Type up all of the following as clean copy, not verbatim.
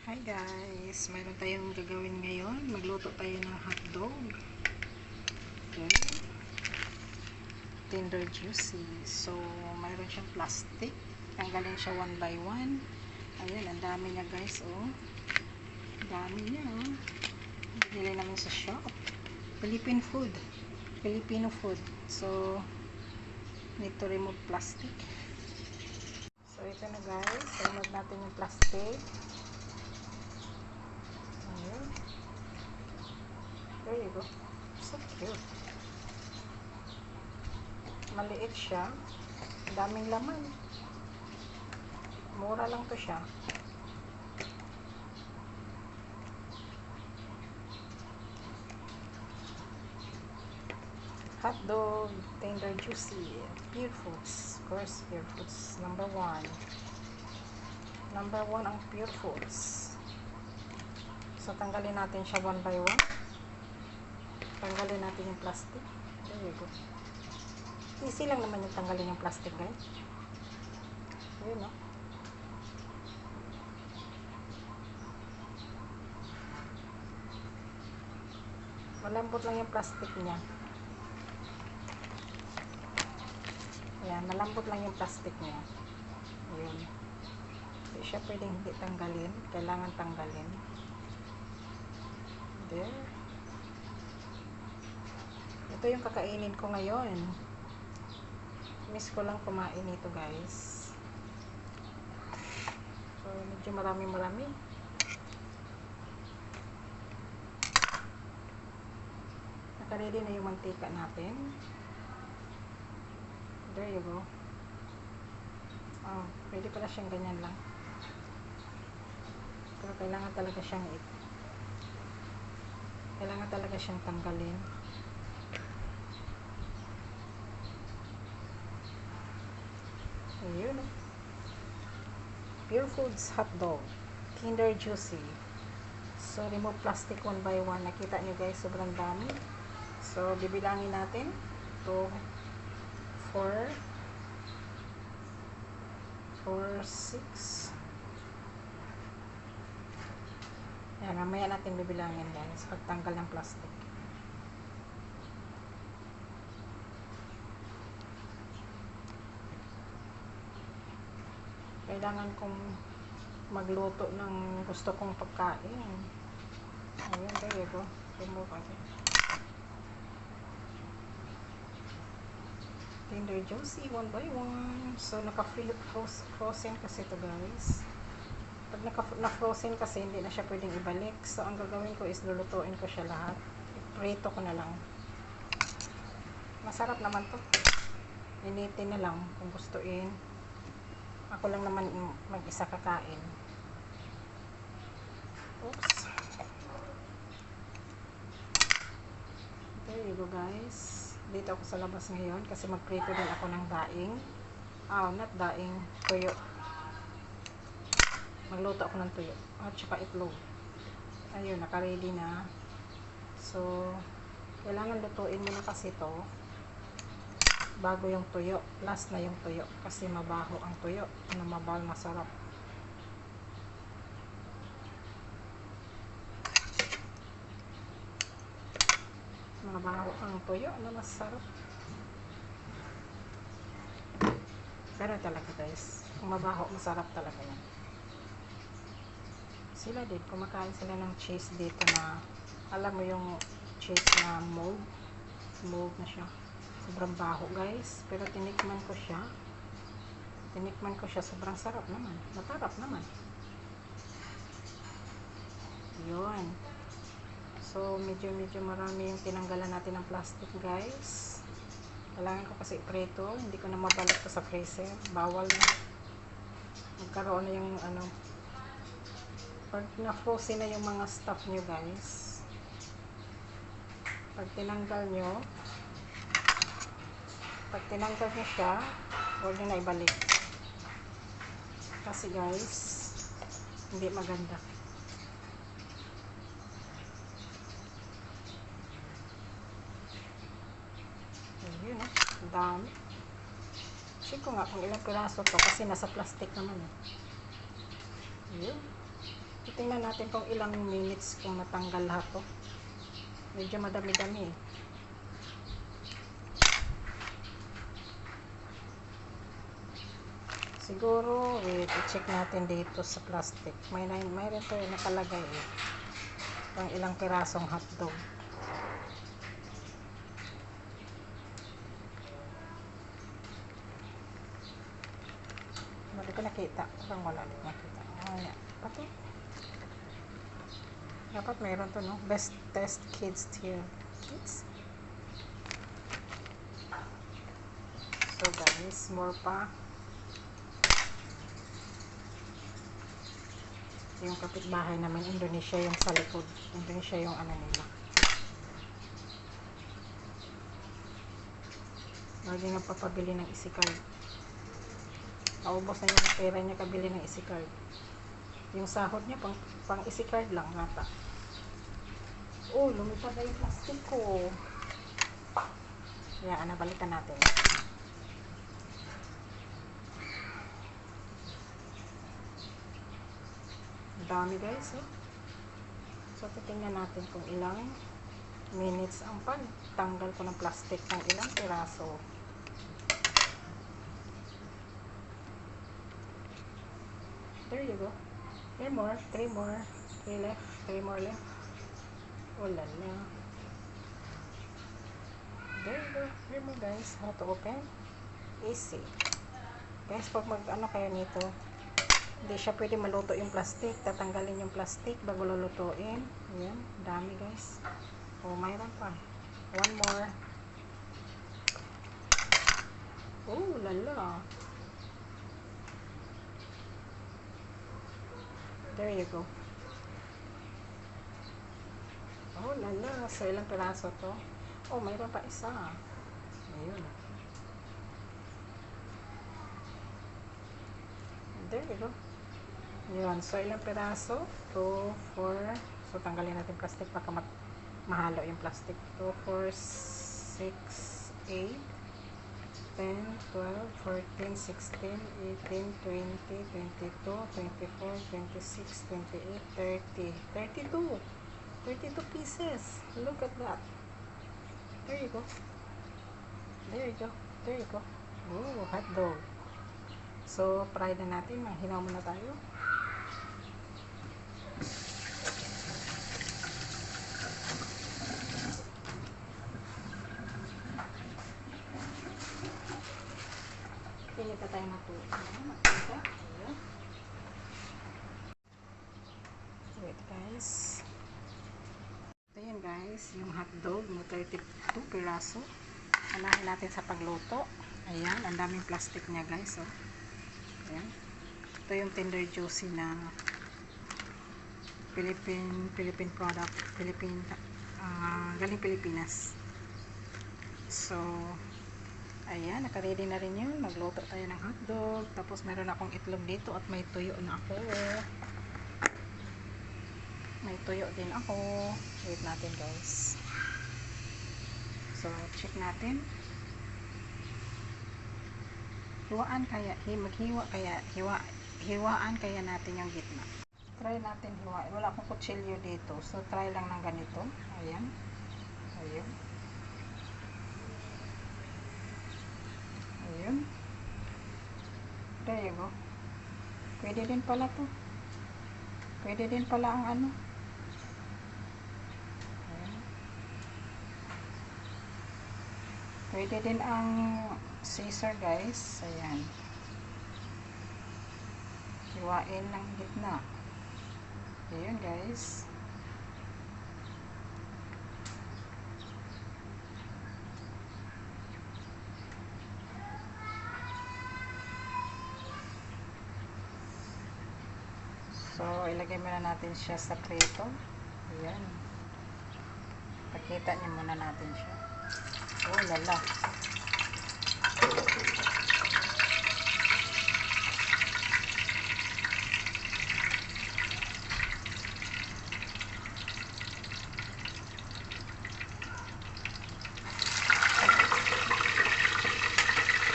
Hi guys! Mayroon tayong gagawin ngayon. Magluto tayo ng hotdog. Okay. Tender juicy. So, mayroon siyang plastic. Tanggalin siya one by one. Ayan, ang dami niya guys. Oh. Ang dami niya. Oh. Bili namin sa shop. Philippine food. Filipino food. So, need to remove plastic. So, ito na guys. Remove natin yung plastic. There you go. So cute. Maliit siya. Daming laman. Mura lang to siya. Hotdog, tender juicy, pure foods. Of course, pure foods. Number 1. Number 1 ang pure foods. So, tanggalin natin siya one by one. Tanggalin natin yung plastic. There you go. Easy lang naman yung tanggalin yung plastic, guys. Ayun, no? Malambot lang yung plastic niya. Ayan, malambot lang yung plastic niya. Ayun. Hindi siya pwedeng hindi tanggalin. Kailangan tanggalin. There. Ito yung kakainin ko ngayon. Miss ko lang kumain nito guys. So, medyo marami-marami. Naka-ready na yung mantika natin. There you go. Oh, pwede pala siyang ganyan lang. Pero kailangan talaga siyang tanggalin. Ayun. Pure Foods hotdog. Kinder Juicy. So, remove plastic one by one. Nakita nyo guys, sobrang dami. So, bibilangin natin. 2, 4, 6. Yan, mamaya natin bibilangin guys. Pagtanggal ng plastic. Kailangan kong magluto ng gusto kong pagkain. Ayan, there you go. Remove again. Tender juicy, one by one. So, naka-frozen kasi ito guys. Pag na-frozen kasi, hindi na siya pwedeng ibalik. So, ang gagawin ko is lulutuin ko siya lahat. Iprito ko na lang. Masarap naman to. Initin na lang kung gustuin. Ako lang naman mag-isa kakain. Oops. There you go guys. Dito ako sa labas ngayon kasi magprito din ako ng daing. Not daing, tuyo. Magluto ako ng tuyo. At saka itlog. Ayun, naka-ready na. So, kailangan lutuin mo na kasi to bago yung tuyo. Last na yung tuyo. Kasi mabaho ang tuyo. Na mabal, masarap. Mabaho ang tuyo na masarap. Pero talaga guys. Kung mabaho, masarap talaga yan. Sila din. Kumakain sila ng cheese dito na alam mo yung cheese na mold. Mold na siya. Sobrang baho guys, pero tinikman ko siya. Sobrang sarap naman. Matarap naman. Yun. So, medyo marami yung tinanggalan natin ng plastic guys. Kailangan ko kasi iprito. Hindi ko na mabalot ko sa freezer. Bawal na. Magkaroon na yung pag na-frozen na yung mga stuff nyo guys. Pag tinanggal nyo siya, huwag nyo na ibalik. Kasi guys, hindi maganda. Ayun, ang dami. Check ko nga kung ilang piraso to kasi nasa plastic naman. Ayun. Tingnan natin kung ilang minutes kung natanggal lahat to. Medyo madami-dami eh. Siguro, wait, i-check natin dito sa plastic. Mayroon to yung nakalagay eh. Kung ilang pirasong hotdog. Hindi ko nakita. Parang wala din nakita. Ayan. Pato. Dapat mayroon to, no? Best test kids tier. Kids? So guys, more pa. Yung kapitbahay namin, Indonesia yung sa likod. Indonesia yung ano nila. Lagi nga papabili ng EasyCard. Naubos na yung pera niya kabili ng EasyCard. Yung sahod niya pang EasyCard lang nata. Oh, lumipad na yung plastic ko. Yan, nabalikan natin. Dami guys, oh. So, titingnan natin kung ilang minutes ang pagtanggal ko ng plastic ng ilang piraso. There you go. 3 more, 3 more. 3 left, 3 more left. Oh la la. There you go. Here mo guys, how to open. Easy. Guys, pag mag-ano kayo nito, hindi siya pwede maluto yung plastic. Tatanggalin yung plastic bago lulutuin. Ayan, dami guys. Oh, mayroon pa. 1 more. Oh, lala. There you go. Oh, lala. So, ilang piraso to? Oh, mayroon pa isa. Ayun. There you go. Yun. So, ilang piraso? 2, 4. So, tanggalin natin plastic baka mahalo yung plastic. 2, 4, 6, 8, 10, 12, 14, 16, 18, 20, 22, 24, 26, 28, 30. 32. 32 pieces. Look at that. There you go. There you go. There you go. Oh, hot dog. So, fry na natin. Manghinaw muna tayo. Pinita tayo na po. Magpita. Wait guys. Ito yan guys. Yung hotdog na 32 piraso. Anahin natin sa pagluto. Ayan. Ang daming plastic niya guys. Oh. Ayan. Ito yung Tender Juicy na Philippine product. Galing Pilipinas. So, ayan, nakaready na rin yun. Magluto tayo ng hotdog. Tapos meron akong itlog dito at may tuyo na ako. May tuyo din ako. Wait natin guys. So, check natin. Hiwaan kaya natin yung gitna. Try natin hiwain. Wala akong kutsilyo dito. So, try lang ng ganito. Ayan. Ayan. Ayan. There you go. Pwede din pala to. Pwede din pala ang ano. Ayan. Pwede din ang scissor guys. Ayan. Hiwain ng gitna. Ayan guys. So, ilagay muna natin siya sa prito. Ayan. Pakita niyo muna natin siya. Oh, lala.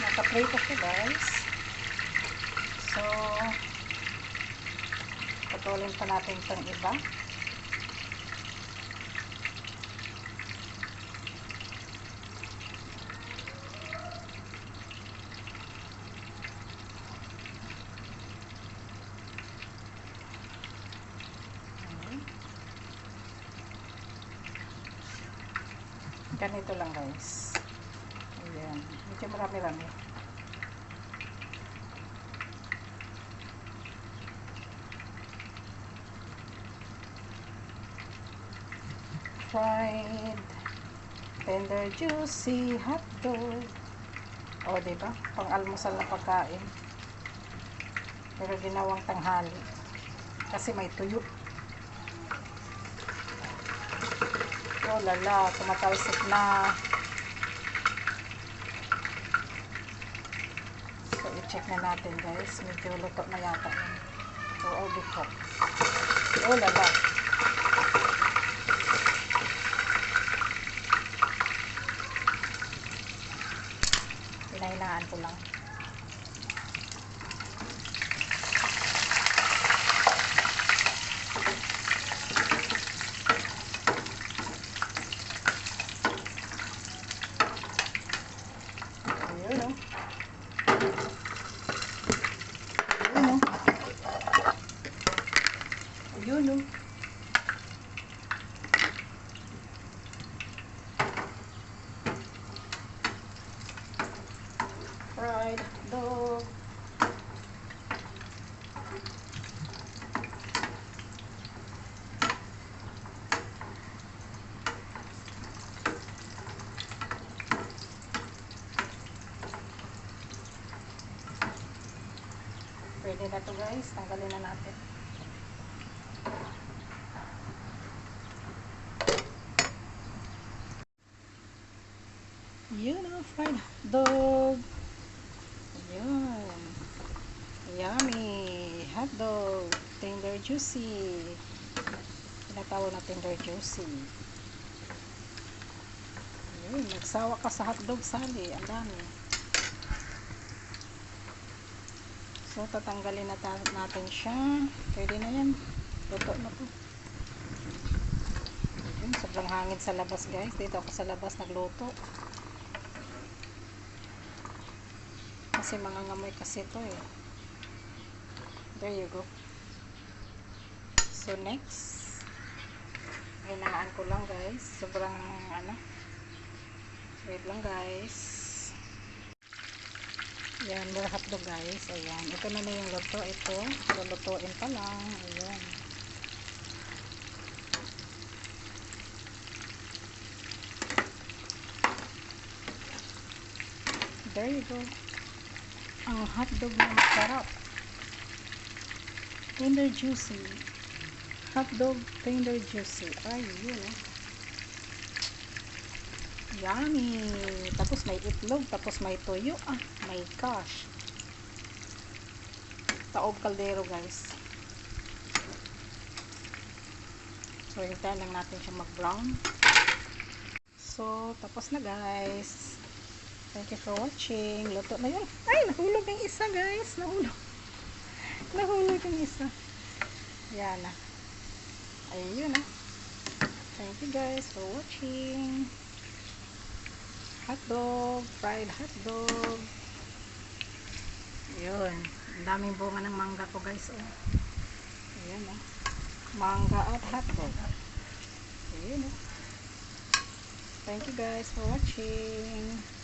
Nakaprito siya guys. So, Putulin pa natin itong iba. Ganito lang guys. Ayan. Medyo marami-rami. Fried, tender, juicy, hotdog. O, diba? Pang-almusal na pagkain. Pero ginawang tanghali. Kasi may tuyo. Oh lala, tumatalsik na. So, i-check na natin guys. Medyo luto na yata yun. So, I'll be cooked. Oh lala. Pinahinaan ko lang. Yun o. Fried dog. Pwede na to guys. Tanggalin na natin. Yun o, fried dog. Yun. Yummy. Hot dog. Tender juicy. Tinatawag na tender juicy. Yun. Nagsawa ka sa hotdog, Sally. Ang dami. So, tatanggalin na natin siya. Pwede na yan. Luto na po. Yun. Sobrang hangin sa labas, guys. Dito ako sa labas nagluto. Kasi mga ngamoy kasi ito eh. There you go. So next, hinaan ko lang guys. Sobrang ano. Wait lang guys. Yan, more hotdog guys. Ayan. Ito na yung luto. Ito. Lulutuin pa lang. Ayan. There you go. Ang hotdog na masarap. Tender juicy. Hotdog tender juicy. Ay, yun eh. Yummy. Tapos may itlog. Tapos may toyo. Ah, my gosh. Taob kaldero guys. So, hintayin lang natin siya mag-brown. So, tapos na guys. Thank you for watching. Luto na yun. Ay, nahulog yung isa guys. Nahulog. Nahulog yung isa. Yan na. Ayun na. Thank you guys for watching. Hotdog. Fried hotdog. Yun. Ang daming bunga ng mangga ko guys. Oh. Ayan na. Mangga at hotdog. Ayun na. Thank you guys for watching.